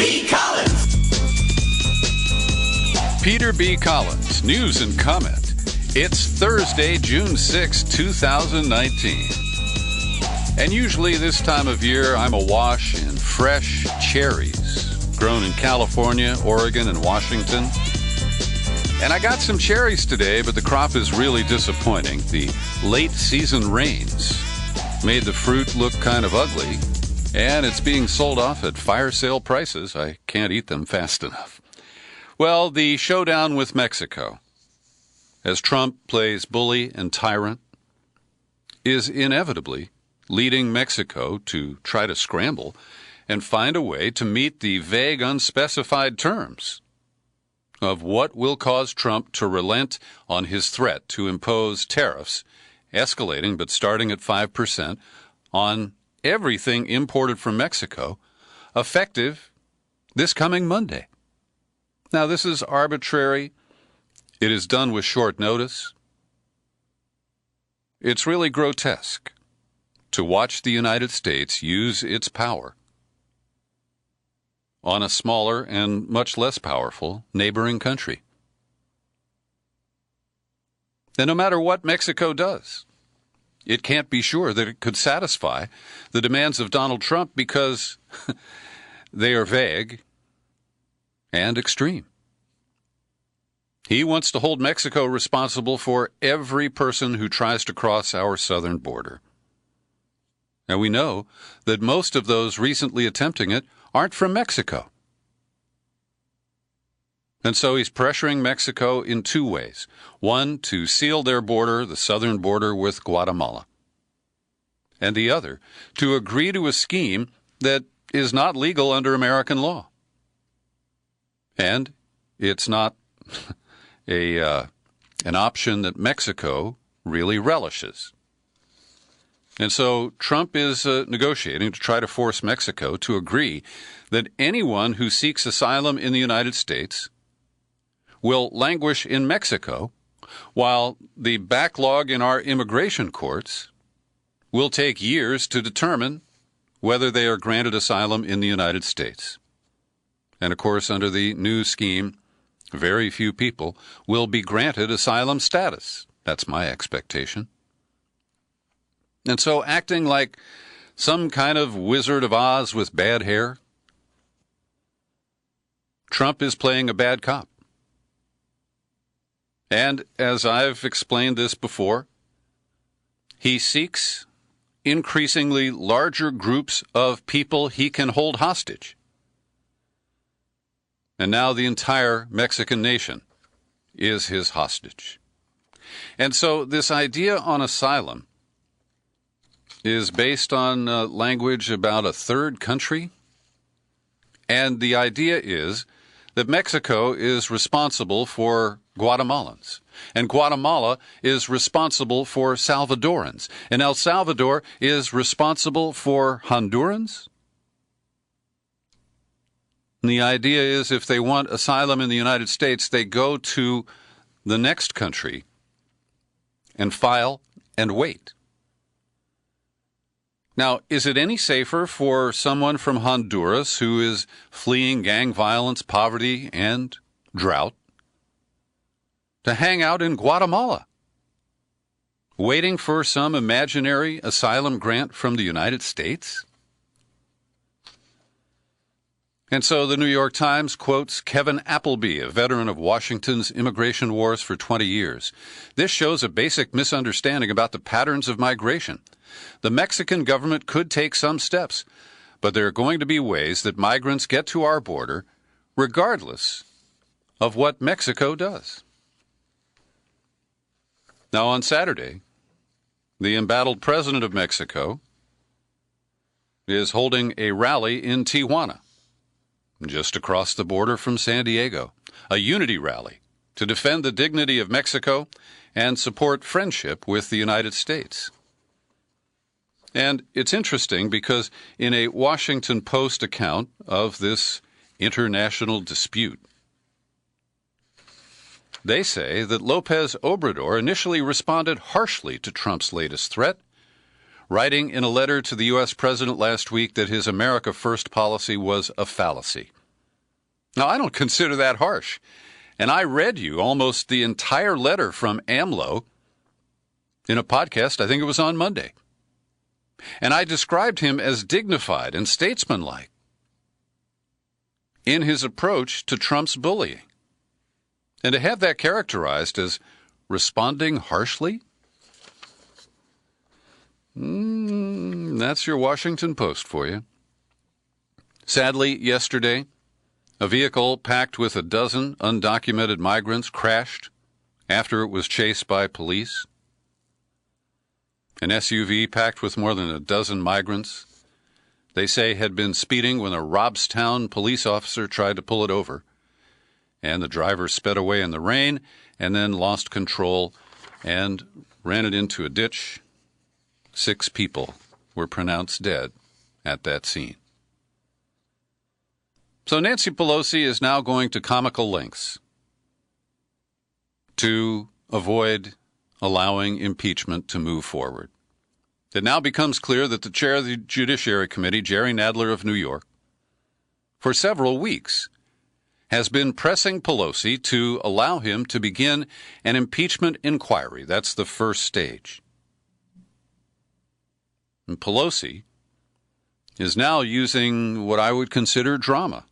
B. Collins. Peter B. Collins, news and comment. It's Thursday, June 6, 2019. And usually this time of year, I'm awash in fresh cherries, grown in California, Oregon, and Washington. And I got some cherries today, but the crop is really disappointing. The late season rains made the fruit look kind of ugly, and it's being sold off at fire sale prices. I can't eat them fast enough. Well, the showdown with Mexico, as Trump plays bully and tyrant, is inevitably leading Mexico to try to scramble and find a way to meet the vague, unspecified terms of what will cause Trump to relent on his threat to impose tariffs, escalating but starting at 5%, on everything imported from Mexico, effective this coming Monday. Now, this is arbitrary. It is done with short notice. It's really grotesque to watch the United States use its power on a smaller and much less powerful neighboring country. And no matter what Mexico does, it can't be sure that it could satisfy the demands of Donald Trump because they are vague and extreme. He wants to hold Mexico responsible for every person who tries to cross our southern border. And we know that most of those recently attempting it aren't from Mexico. And so he's pressuring Mexico in two ways. One, to seal their border, the southern border with Guatemala. And the other, to agree to a scheme that is not legal under American law. And it's not an option that Mexico really relishes. And so Trump is negotiating to try to force Mexico to agree that anyone who seeks asylum in the United States will languish in Mexico, while the backlog in our immigration courts will take years to determine whether they are granted asylum in the United States. And of course, under the new scheme, very few people will be granted asylum status. That's my expectation. And so, acting like some kind of Wizard of Oz with bad hair, Trump is playing a bad cop. And as I've explained this before, he seeks increasingly larger groups of people he can hold hostage. And now the entire Mexican nation is his hostage. And so this idea on asylum is based on language about a third country. And the idea is that Mexico is responsible for Guatemalans, and Guatemala is responsible for Salvadorans, and El Salvador is responsible for Hondurans. And the idea is if they want asylum in the United States, they go to the next country and file and wait. Now, is it any safer for someone from Honduras who is fleeing gang violence, poverty, and drought to hang out in Guatemala, waiting for some imaginary asylum grant from the United States? And so the New York Times quotes Kevin Appleby, a veteran of Washington's immigration wars for 20 years. This shows a basic misunderstanding about the patterns of migration. The Mexican government could take some steps, but there are going to be ways that migrants get to our border regardless of what Mexico does. Now, on Saturday, the embattled president of Mexico is holding a rally in Tijuana, just across the border from San Diego, a unity rally to defend the dignity of Mexico and support friendship with the United States. And it's interesting because in a Washington Post account of this international dispute, they say that López Obrador initially responded harshly to Trump's latest threat, writing in a letter to the U.S. president last week that his America First policy was a fallacy. Now, I don't consider that harsh. And I read you almost the entire letter from AMLO in a podcast, I think it was on Monday. And I described him as dignified and statesmanlike in his approach to Trump's bullying. And to have that characterized as responding harshly, that's your Washington Post for you. Sadly, yesterday, a vehicle packed with a dozen undocumented migrants crashed after it was chased by police. An SUV packed with more than a dozen migrants, they say, had been speeding when a Robstown police officer tried to pull it over. And the driver sped away in the rain and then lost control and ran it into a ditch. 6 people were pronounced dead at that scene. So Nancy Pelosi is now going to comical lengths to avoid allowing impeachment to move forward. It now becomes clear that the chair of the Judiciary Committee, Jerry Nadler of New York, for several weeks has been pressing Pelosi to allow him to begin an impeachment inquiry. That's the first stage. And Pelosi is now using what I would consider drama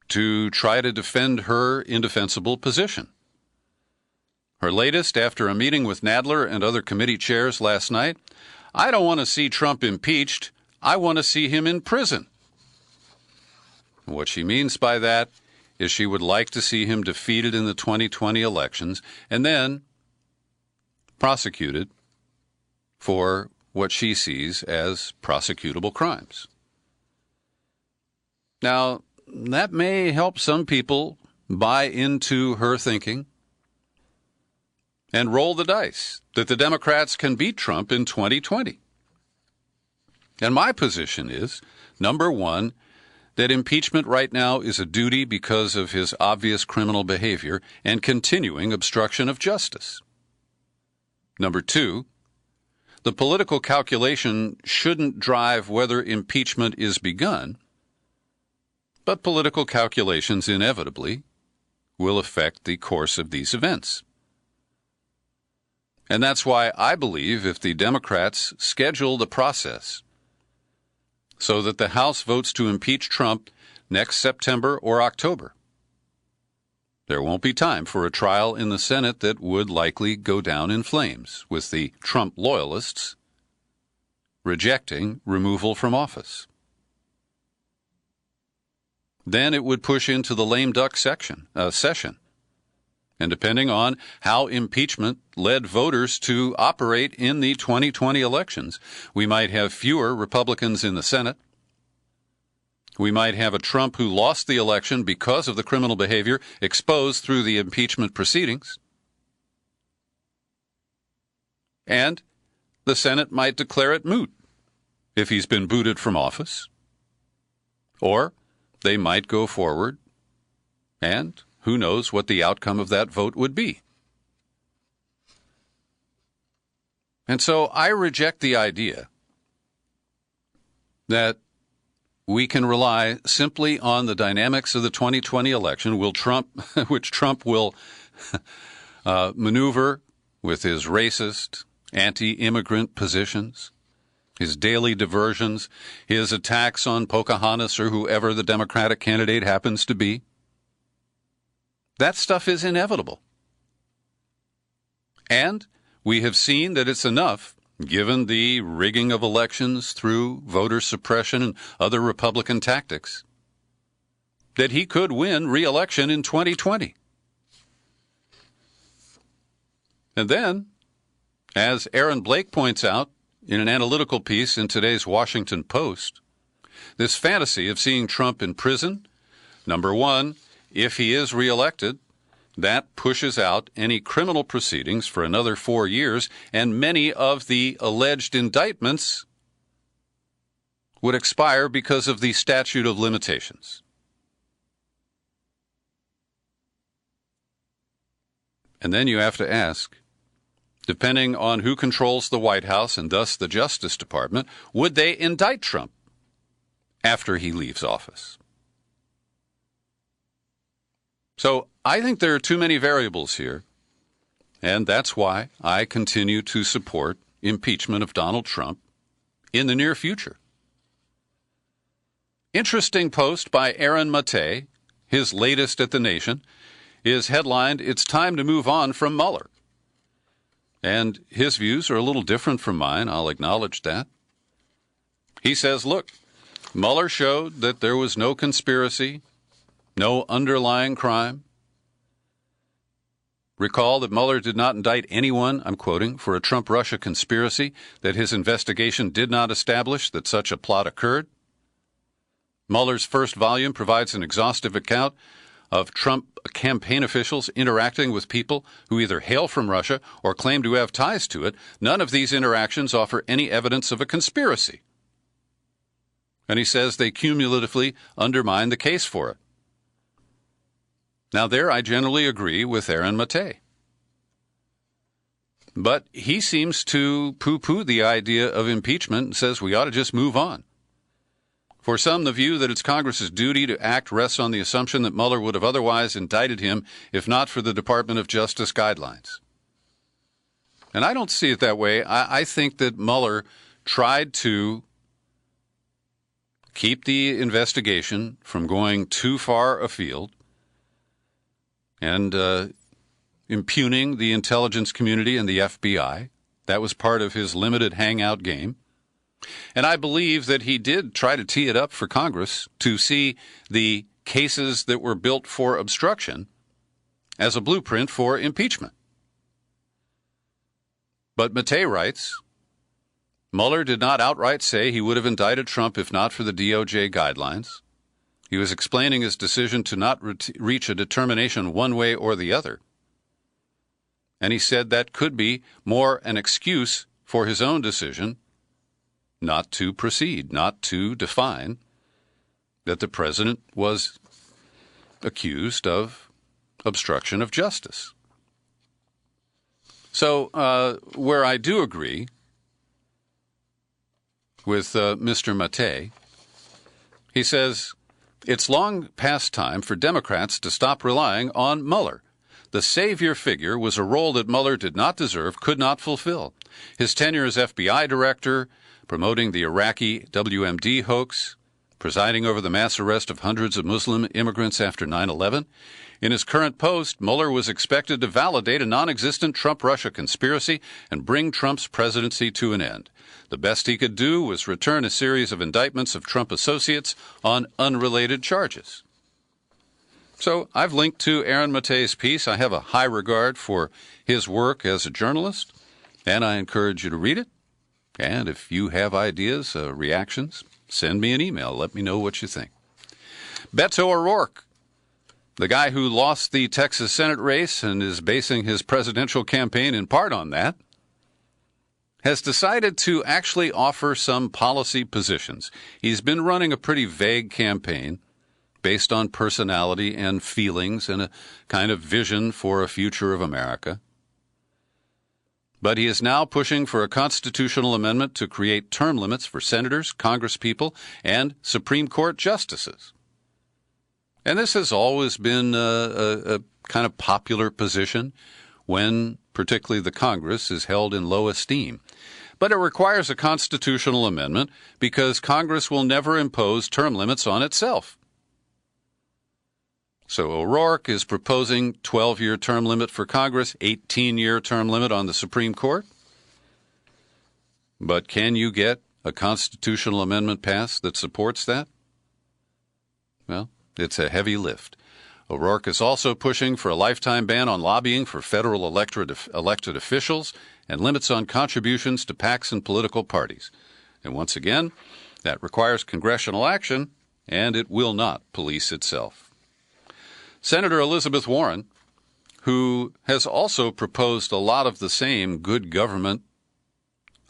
to try to defend her indefensible position. Her latest, after a meeting with Nadler and other committee chairs last night, I don't want to see Trump impeached. I want to see him in prison. What she means by that is she would like to see him defeated in the 2020 elections and then prosecuted for what she sees as prosecutable crimes. Now, that may help some people buy into her thinking and roll the dice that the Democrats can beat Trump in 2020. And my position is, number one, that impeachment right now is a duty because of his obvious criminal behavior and continuing obstruction of justice. Number two, the political calculation shouldn't drive whether impeachment is begun, but political calculations inevitably will affect the course of these events. And that's why I believe if the Democrats schedule the process so that the House votes to impeach Trump next September or October, there won't be time for a trial in the Senate that would likely go down in flames, with the Trump loyalists rejecting removal from office. Then it would push into the lame duck session. And depending on how impeachment led voters to operate in the 2020 elections, we might have fewer Republicans in the Senate. We might have a Trump who lost the election because of the criminal behavior exposed through the impeachment proceedings. And the Senate might declare it moot if he's been booted from office. Or they might go forward, and who knows what the outcome of that vote would be. And so I reject the idea that we can rely simply on the dynamics of the 2020 election, which Trump will maneuver with his racist, anti-immigrant positions, his daily diversions, his attacks on Pocahontas or whoever the Democratic candidate happens to be. That stuff is inevitable. And we have seen that it's enough, given the rigging of elections through voter suppression and other Republican tactics, that he could win re-election in 2020. And then, as Aaron Blake points out in an analytical piece in today's Washington Post, this fantasy of seeing Trump in prison, number one, if he is reelected, that pushes out any criminal proceedings for another 4 years, and many of the alleged indictments would expire because of the statute of limitations. And then you have to ask, depending on who controls the White House and thus the Justice Department, would they indict Trump after he leaves office? So I think there are too many variables here, and that's why I continue to support impeachment of Donald Trump in the near future. Interesting post by Aaron Matei, his latest at The Nation, is headlined, "It's time to move on from Mueller." And his views are a little different from mine, I'll acknowledge that. He says, look, Mueller showed that there was no conspiracy, no underlying crime. Recall that Mueller did not indict anyone, I'm quoting, for a Trump-Russia conspiracy, that his investigation did not establish that such a plot occurred. Mueller's first volume provides an exhaustive account of Trump campaign officials interacting with people who either hail from Russia or claim to have ties to it. None of these interactions offer any evidence of a conspiracy. And he says they cumulatively undermine the case for it. Now there I generally agree with Aaron Matei. But he seems to poo-poo the idea of impeachment and says we ought to just move on. For some, the view that it's Congress's duty to act rests on the assumption that Mueller would have otherwise indicted him if not for the Department of Justice guidelines. And I don't see it that way. I think that Mueller tried to keep the investigation from going too far afield and impugning the intelligence community and the FBI. That was part of his limited hangout game. And I believe that he did try to tee it up for Congress to see the cases that were built for obstruction as a blueprint for impeachment. But Matei writes, Mueller did not outright say he would have indicted Trump if not for the DOJ guidelines. He was explaining his decision to not reach a determination one way or the other. And he said that could be more an excuse for his own decision not to proceed, not to define that the president was accused of obstruction of justice. So where I do agree with Mr. Matei, he says, it's long past time for Democrats to stop relying on Mueller. The savior figure was a role that Mueller did not deserve, could not fulfill. His tenure as FBI director, promoting the Iraqi WMD hoax, presiding over the mass arrest of hundreds of Muslim immigrants after 9/11. In his current post, Mueller was expected to validate a non-existent Trump-Russia conspiracy and bring Trump's presidency to an end. The best he could do was return a series of indictments of Trump associates on unrelated charges. So I've linked to Aaron Matei's piece. I have a high regard for his work as a journalist, and I encourage you to read it. And if you have ideas, reactions, send me an email. Let me know what you think. Beto O'Rourke, the guy who lost the Texas Senate race and is basing his presidential campaign in part on that, has decided to actually offer some policy positions. He's been running a pretty vague campaign based on personality and feelings and a kind of vision for a future of America. But he is now pushing for a constitutional amendment to create term limits for senators, congresspeople, and Supreme Court justices. And this has always been a kind of popular position when particularly the Congress is held in low esteem. But it requires a constitutional amendment because Congress will never impose term limits on itself. So O'Rourke is proposing 12-year term limit for Congress, 18-year term limit on the Supreme Court. But can you get a constitutional amendment passed that supports that? Well, it's a heavy lift. O'Rourke is also pushing for a lifetime ban on lobbying for federal elected officials and limits on contributions to PACs and political parties. And once again, that requires congressional action, and it will not police itself. Senator Elizabeth Warren, who has also proposed a lot of the same good government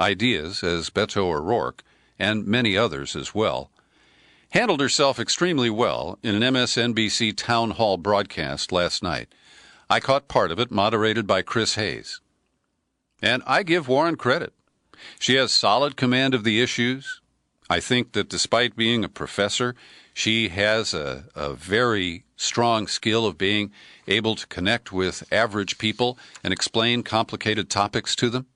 ideas as Beto O'Rourke and many others as well, handled herself extremely well in an MSNBC town hall broadcast last night. I caught part of it, moderated by Chris Hayes. And I give Warren credit. She has solid command of the issues. I think that despite being a professor, She has a very strong skill of being able to connect with average people and explain complicated topics to them.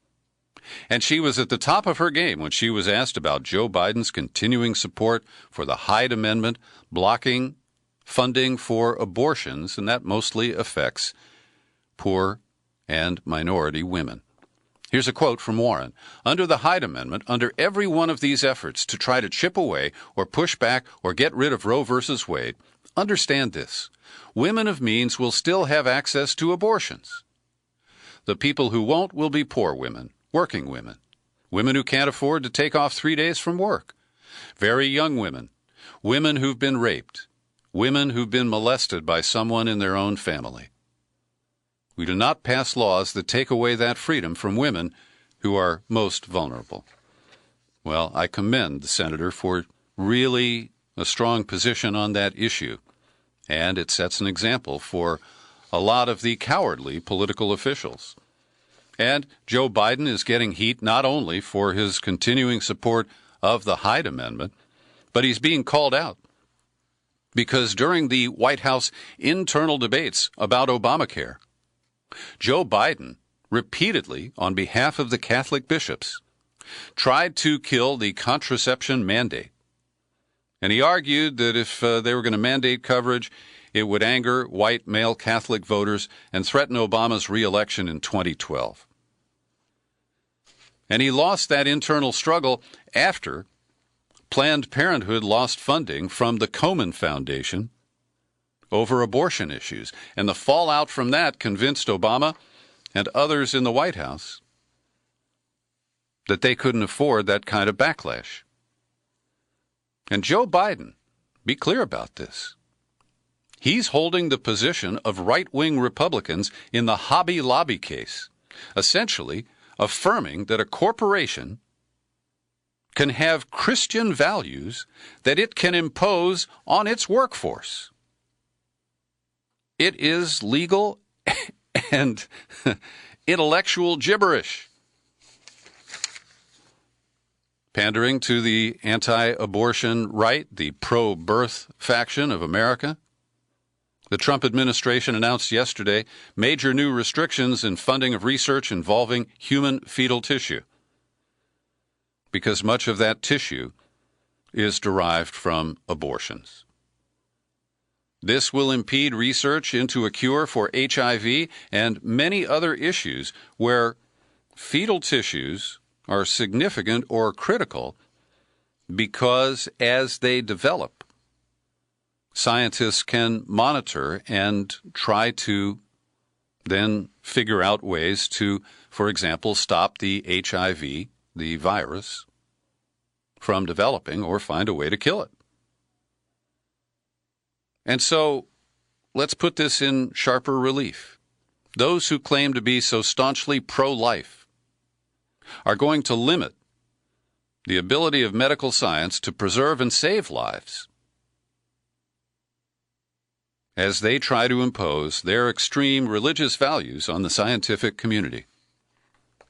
And she was at the top of her game when she was asked about Joe Biden's continuing support for the Hyde Amendment, blocking funding for abortions, and that mostly affects poor and minority women. Here's a quote from Warren. Under the Hyde Amendment, under every one of these efforts to try to chip away or push back or get rid of Roe versus Wade, understand this. Women of means will still have access to abortions. The people who won't will be poor women, working women, women who can't afford to take off 3 days from work, very young women, women who've been raped, women who've been molested by someone in their own family. We do not pass laws that take away that freedom from women who are most vulnerable. Well, I commend the senator for really a strong position on that issue, and it sets an example for a lot of the cowardly political officials. And Joe Biden is getting heat not only for his continuing support of the Hyde Amendment, but he's being called out because during the White House internal debates about Obamacare, Joe Biden repeatedly, on behalf of the Catholic bishops, tried to kill the contraception mandate. And he argued that if they were going to mandate coverage, it would anger white male Catholic voters and threaten Obama's re-election in 2012. And he lost that internal struggle after Planned Parenthood lost funding from the Komen Foundation over abortion issues. And the fallout from that convinced Obama and others in the White House that they couldn't afford that kind of backlash. And Joe Biden, be clear about this, he's holding the position of right-wing Republicans in the Hobby Lobby case, essentially affirming that a corporation can have Christian values that it can impose on its workforce. It is legal and intellectual gibberish. Pandering to the anti-abortion right, the pro-birth faction of America, the Trump administration announced yesterday major new restrictions in funding of research involving human fetal tissue, because much of that tissue is derived from abortions. This will impede research into a cure for HIV and many other issues where fetal tissues are significant or critical because as they develop, scientists can monitor and try to then figure out ways to, for example, stop the HIV, the virus, from developing or find a way to kill it. And so let's put this in sharper relief. Those who claim to be so staunchly pro-life are going to limit the ability of medical science to preserve and save lives as they try to impose their extreme religious values on the scientific community.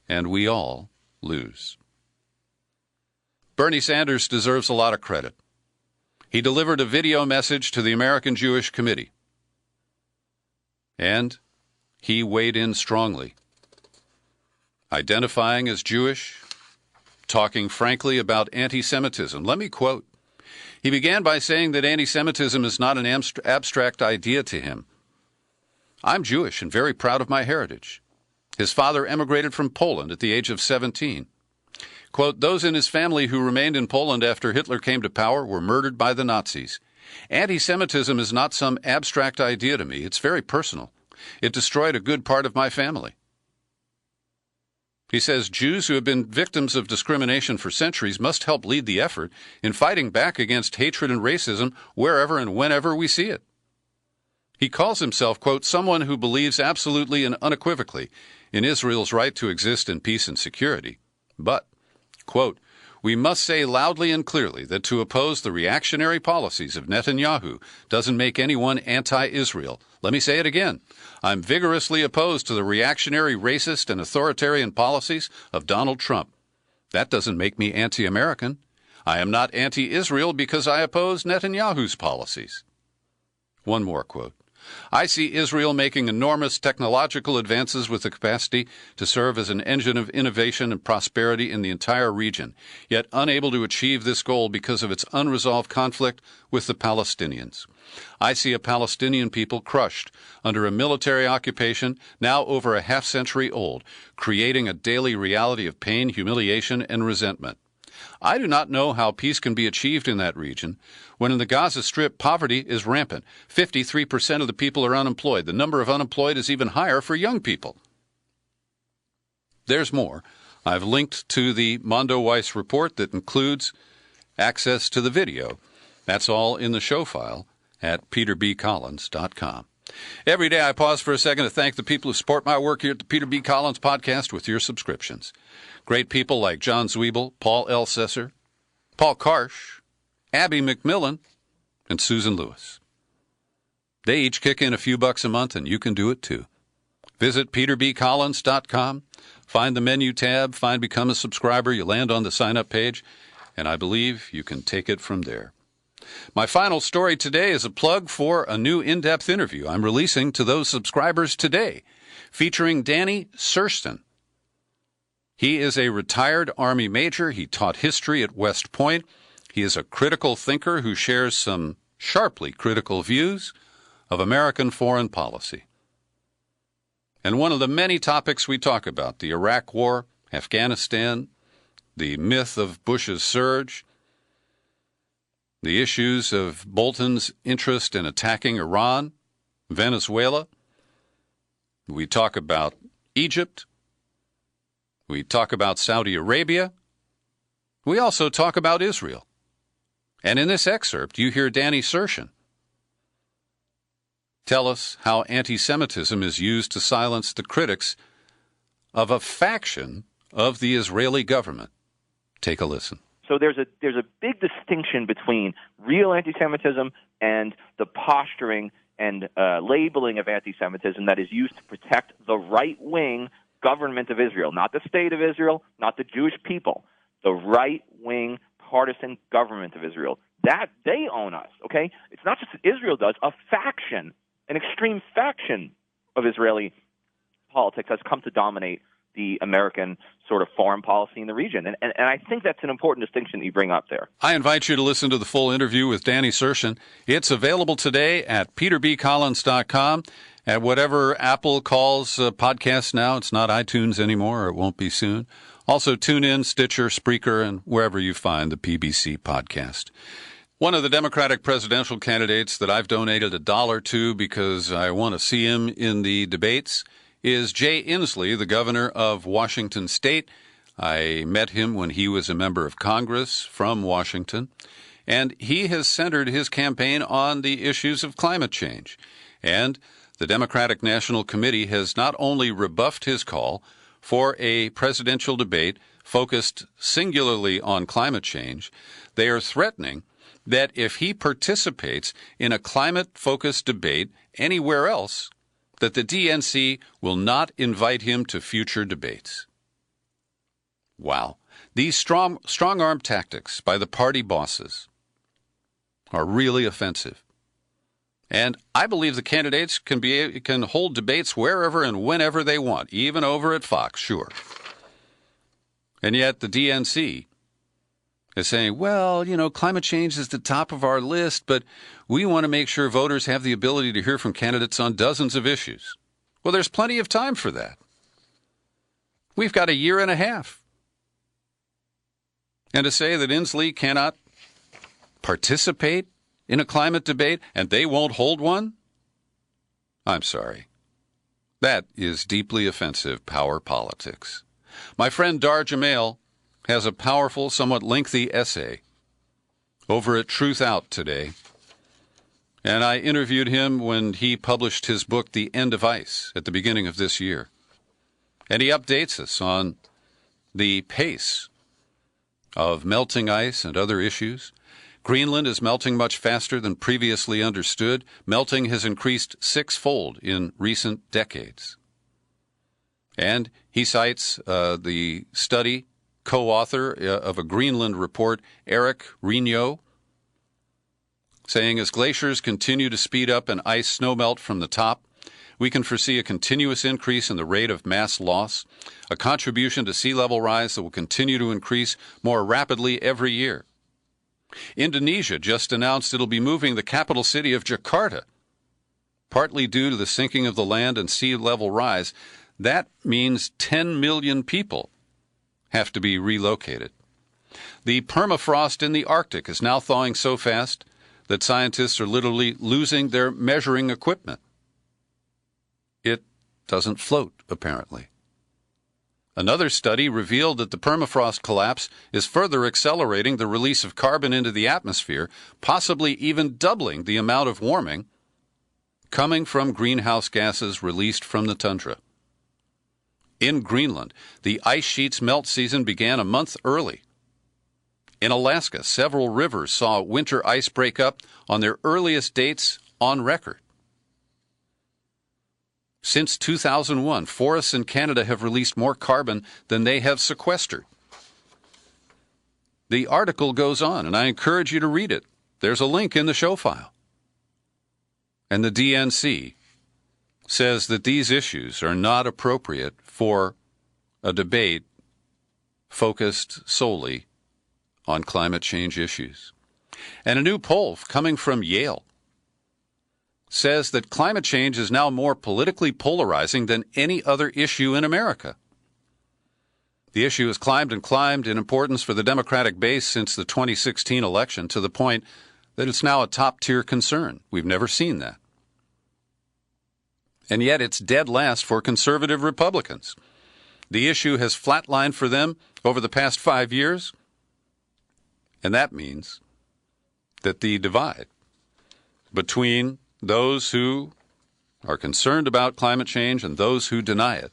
And we all lose. Bernie Sanders deserves a lot of credit. He delivered a video message to the American Jewish Committee, and he weighed in strongly, identifying as Jewish, talking frankly about anti-Semitism. Let me quote. He began by saying that anti-Semitism is not an abstract idea to him. I'm Jewish and very proud of my heritage. His father emigrated from Poland at the age of 17. Quote, those in his family who remained in Poland after Hitler came to power were murdered by the Nazis. Anti-Semitism is not some abstract idea to me. It's very personal. It destroyed a good part of my family. He says Jews who have been victims of discrimination for centuries must help lead the effort in fighting back against hatred and racism wherever and whenever we see it. He calls himself, quote, someone who believes absolutely and unequivocally in Israel's right to exist in peace and security. But, quote, we must say loudly and clearly that to oppose the reactionary policies of Netanyahu doesn't make anyone anti-Israel. Let me say it again. I'm vigorously opposed to the reactionary, racist, and authoritarian policies of Donald Trump. That doesn't make me anti-American. I am not anti-Israel because I oppose Netanyahu's policies. One more quote. I see Israel making enormous technological advances with the capacity to serve as an engine of innovation and prosperity in the entire region, yet unable to achieve this goal because of its unresolved conflict with the Palestinians. I see a Palestinian people crushed under a military occupation now over a half-century old, creating a daily reality of pain, humiliation, and resentment. I do not know how peace can be achieved in that region when in the Gaza Strip poverty is rampant. 53% of the people are unemployed. The number of unemployed is even higher for young people. There's more. I've linked to the Mondo Weiss report that includes access to the video. That's all in the show file at peterbcollins.com. Every day I pause for a second to thank the people who support my work here at the Peter B. Collins Podcast with your subscriptions. Great people like John Zwiebel, Paul L. Sesser, Paul Karsh, Abby McMillan, and Susan Lewis. They each kick in a few bucks a month, and you can do it too. Visit peterbcollins.com, find the menu tab, find Become a Subscriber. You land on the sign-up page, and I believe you can take it from there. My final story today is a plug for a new in-depth interview I'm releasing to those subscribers today, featuring Danny Surston. He is a retired Army major. He taught history at West Point. He is a critical thinker who shares some sharply critical views of American foreign policy. And one of the many topics we talk about, the Iraq War, Afghanistan, the myth of Bush's surge, the issues of Bolton's interest in attacking Iran, Venezuela. We talk about Egypt. We talk about Saudi Arabia. We also talk about Israel. And in this excerpt, you hear Danny Surston tell us how anti-Semitism is used to silence the critics of a faction of the Israeli government. Take a listen. So there's a big distinction between real anti-Semitism and the posturing and labeling of anti-Semitism that is used to protect the right-wing government of Israel, not the state of Israel, not the Jewish people, the right-wing partisan government of Israel. That they own us, okay? It's not just that Israel does. A faction, an extreme faction of Israeli politics has come to dominate the American sort of foreign policy in the region. And I think that's an important distinction that you bring up there. I invite you to listen to the full interview with Danny Surston. It's available today at peterbcollins.com, at whatever Apple calls podcasts now. It's not iTunes anymore, or it won't be soon. Also, TuneIn, Stitcher, Spreaker, and wherever you find the PBC podcast. One of the Democratic presidential candidates that I've donated $1 to because I want to see him in the debates is Jay Inslee, the governor of Washington State. I met him when he was a member of Congress from Washington, and he has centered his campaign on the issues of climate change. And the Democratic National Committee has not only rebuffed his call for a presidential debate focused singularly on climate change, they are threatening that if he participates in a climate-focused debate anywhere else, that the DNC will not invite him to future debates. Wow. These strong-arm tactics by the party bosses are really offensive. And I believe the candidates can hold debates wherever and whenever they want, even over at Fox, sure. And yet the DNC is saying, well, climate change is the top of our list, but we want to make sure voters have the ability to hear from candidates on dozens of issues. Well, there's plenty of time for that. We've got a year and a half. And to say that Inslee cannot participate in a climate debate and they won't hold one? I'm sorry. That is deeply offensive power politics. My friend Dar Jamail has a powerful, somewhat lengthy essay over at Truth Out today. And I interviewed him when he published his book, The End of Ice, at the beginning of this year. And he updates us on the pace of melting ice and other issues. Greenland is melting much faster than previously understood. Melting has increased sixfold in recent decades. And he cites the study co-author of a Greenland report, Eric Rigneau, saying, as glaciers continue to speed up and ice snowmelt from the top, we can foresee a continuous increase in the rate of mass loss, a contribution to sea level rise that will continue to increase more rapidly every year. Indonesia just announced it'll be moving the capital city of Jakarta, partly due to the sinking of the land and sea level rise. That means 10 million people have to be relocated. The permafrost in the Arctic is now thawing so fast that scientists are literally losing their measuring equipment. It doesn't float, apparently. Another study revealed that the permafrost collapse is further accelerating the release of carbon into the atmosphere, possibly even doubling the amount of warming coming from greenhouse gases released from the tundra. In Greenland, the ice sheet's melt season began a month early. In Alaska, several rivers saw winter ice break up on their earliest dates on record. Since 2001, forests in Canada have released more carbon than they have sequestered. The article goes on, and I encourage you to read it. There's a link in the show file. And the DNC says that these issues are not appropriate for a debate focused solely on climate change issues. And a new poll coming from Yale says that climate change is now more politically polarizing than any other issue in America. The issue has climbed and climbed in importance for the Democratic base since the 2016 election, to the point that it's now a top-tier concern. We've never seen that. And yet it's dead last for conservative Republicans. The issue has flatlined for them over the past 5 years, and that means that the divide between those who are concerned about climate change and those who deny it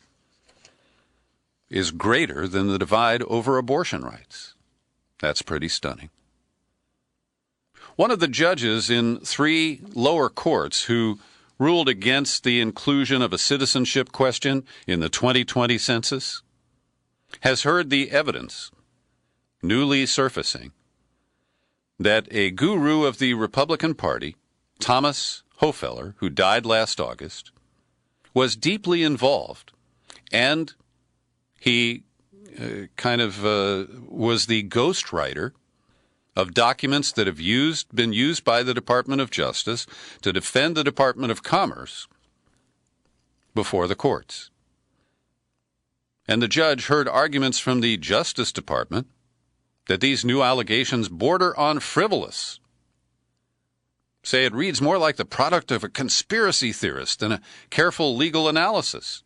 is greater than the divide over abortion rights. That's pretty stunning. One of the judges in 3 lower courts who ruled against the inclusion of a citizenship question in the 2020 census has heard the evidence newly surfacing that a guru of the Republican Party, Thomas Hofeller, who died last August, was deeply involved, and he was the ghostwriter of documents that have been used by the Department of Justice to defend the Department of Commerce before the courts. And the judge heard arguments from the Justice Department that these new allegations border on frivolous. Say it reads more like the product of a conspiracy theorist than a careful legal analysis.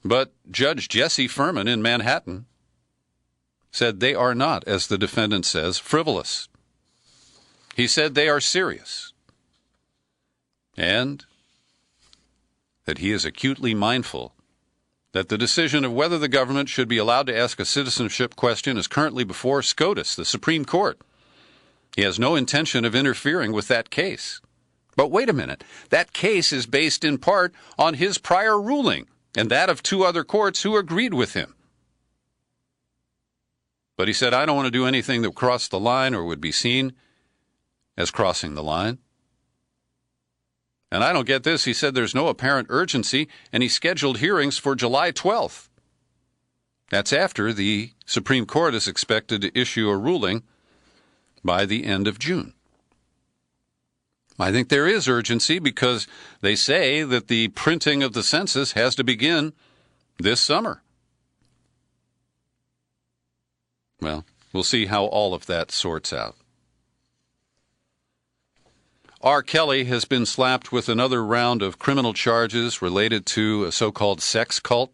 But Judge Jesse Furman in Manhattan said they are not, as the defendant says, frivolous. He said they are serious, and that he is acutely mindful that the decision of whether the government should be allowed to ask a citizenship question is currently before SCOTUS, the Supreme Court. He has no intention of interfering with that case. But wait a minute, that case is based in part on his prior ruling and that of 2 other courts who agreed with him. But he said, I don't want to do anything that crossed the line or would be seen as crossing the line. And I don't get this. He said there's no apparent urgency, and he scheduled hearings for July 12th. That's after the Supreme Court is expected to issue a ruling by the end of June. I think there is urgency because they say that the printing of the census has to begin this summer. Well, we'll see how all of that sorts out. R. Kelly has been slapped with another round of criminal charges related to a so-called sex cult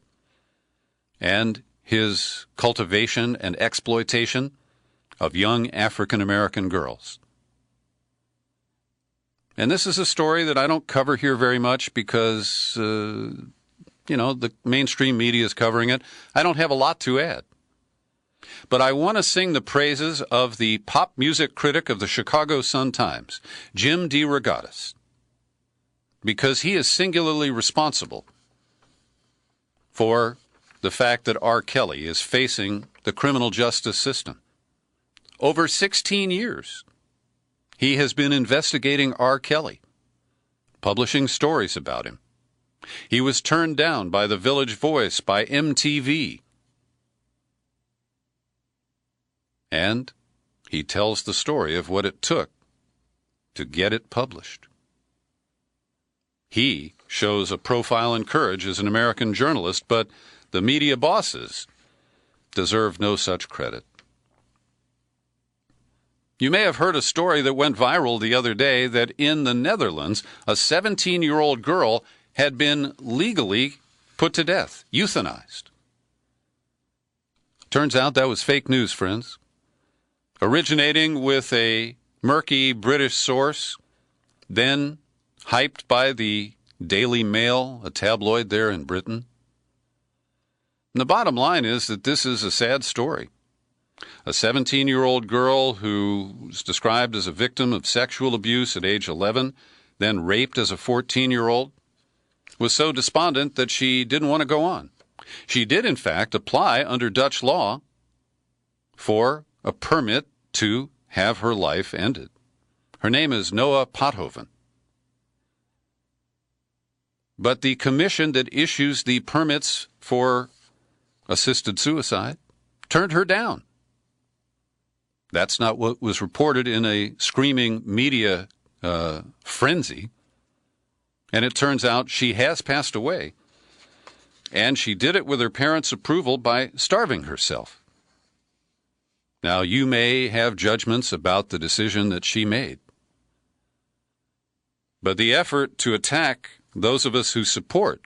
and his cultivation and exploitation of young African-American girls. And this is a story that I don't cover here very much because, the mainstream media is covering it. I don't have a lot to add. But I want to sing the praises of the pop music critic of the Chicago Sun-Times, Jim DeRogatis, because he is singularly responsible for the fact that R. Kelly is facing the criminal justice system. Over 16 years, he has been investigating R. Kelly, publishing stories about him. He was turned down by The Village Voice, by MTV. And he tells the story of what it took to get it published. He shows a profile in courage as an American journalist, but the media bosses deserve no such credit. You may have heard a story that went viral the other day that in the Netherlands, a 17-year-old girl had been legally put to death, euthanized. Turns out that was fake news, friends. Originating with a murky British source, then hyped by the Daily Mail, a tabloid there in Britain. And the bottom line is that this is a sad story. A 17-year-old girl who was described as a victim of sexual abuse at age 11, then raped as a 14-year-old, was so despondent that she didn't want to go on. She did, in fact, apply under Dutch law for a permit to have her life ended. Her name is Noah Pothoven. But the commission that issues the permits for assisted suicide turned her down. That's not what was reported in a screaming media frenzy. And it turns out she has passed away. And she did it with her parents' approval by starving herself. Now, you may have judgments about the decision that she made. But the effort to attack those of us who support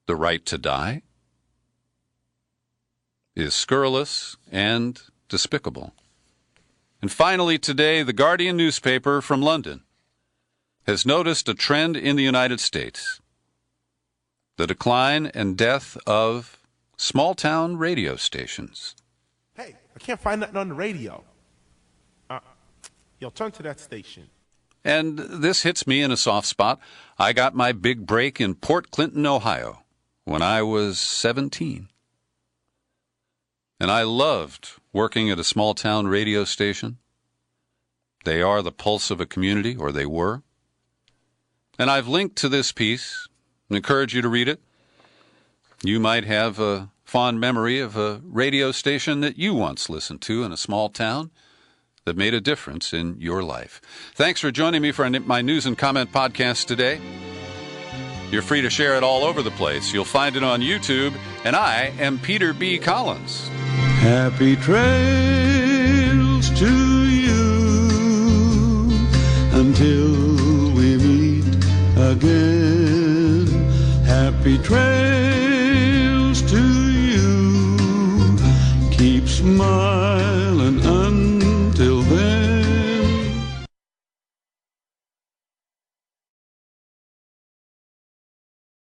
the right to die is scurrilous and despicable. And finally today, the Guardian newspaper from London has noticed a trend in the United States: the decline and death of small-town radio stations. Hey, I can't find nothing on the radio. Yo, turn to that station. And this hits me in a soft spot. I got my big break in Port Clinton, Ohio, when I was 17. And I loved working at a small-town radio station. They are the pulse of a community, or they were. And I've linked to this piece and encourage you to read it. You might have a fond memory of a radio station that you once listened to in a small town that made a difference in your life. Thanks for joining me for my news and comment podcast today. You're free to share it all over the place. You'll find it on YouTube, and I am Peter B. Collins. Happy trails to you until we meet again. Happy trails to you. Keep smiling